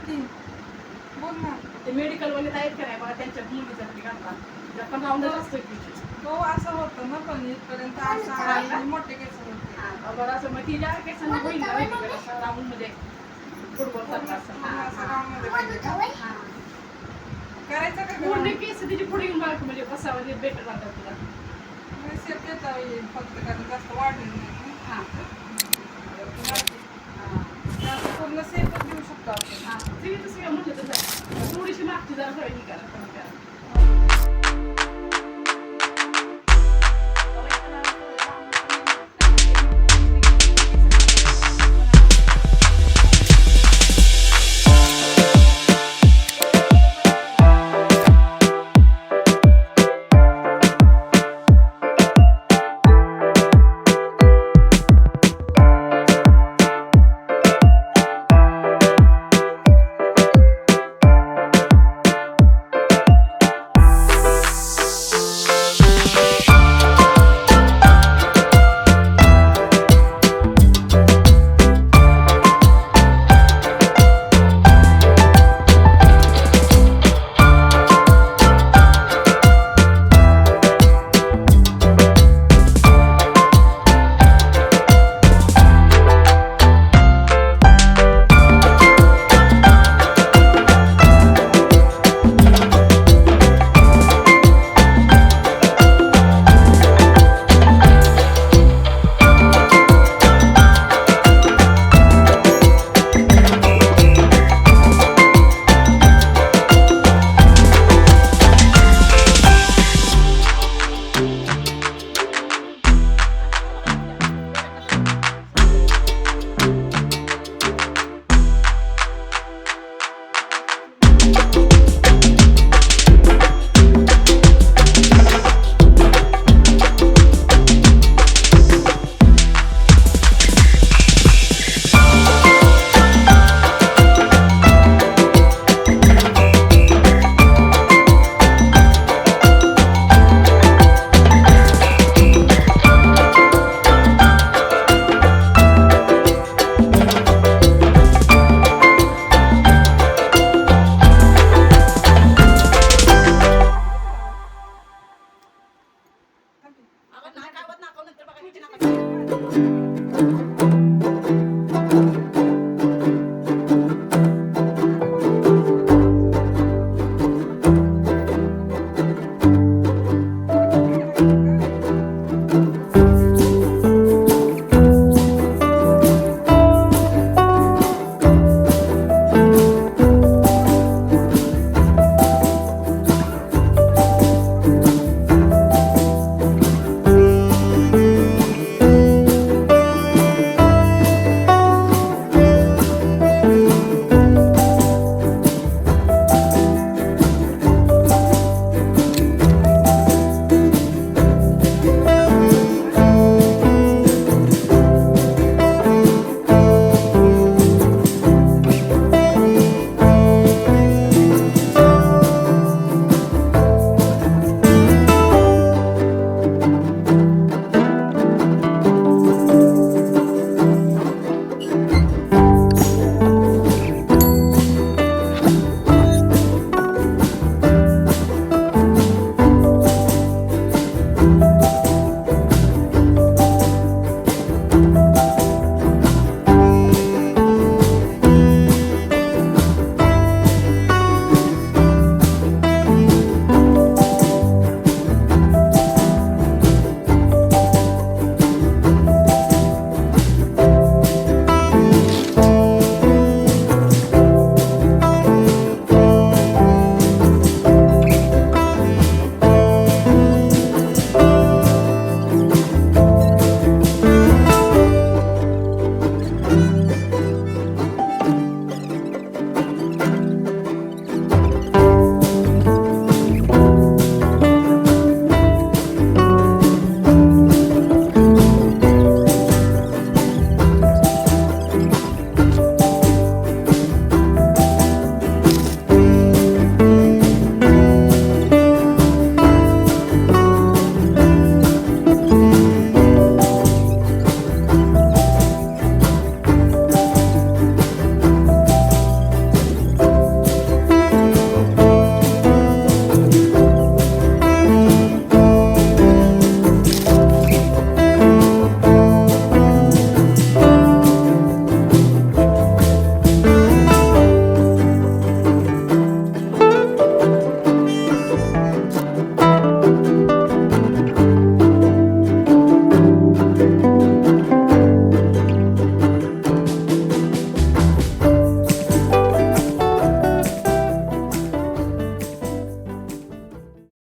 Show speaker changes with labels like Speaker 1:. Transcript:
Speaker 1: की बोल ना.
Speaker 2: ते मेडिकलवाले आहेत का नाही बघा त्यांच्या मुलीचा ते घालतात आपण राऊंडच असतो की
Speaker 1: हो असं होतं ना पण इथपर्यंत असं आणि मोठे केस होते.
Speaker 2: बरं असं मग तिच्या केसांना होईल ना असं राऊंड मध्ये फुटबॉल सारखं
Speaker 1: असं राऊंडमध्ये पाहिजे का?
Speaker 2: असं
Speaker 1: करायचं का
Speaker 2: पूर्ण केस तिची पुढे येऊन बाळक म्हणजे बसावं म्हणजे बेटर वाटतं तुला
Speaker 1: सेफ येता येईल फक्त कारण जास्त वाढलेलं नाही.
Speaker 2: हां
Speaker 1: जास्त पूर्ण सेफच देऊ शकतो आपण.
Speaker 2: हां ते तसं काय म्हटलं तसं थोडीशी मागची जरा सवय करा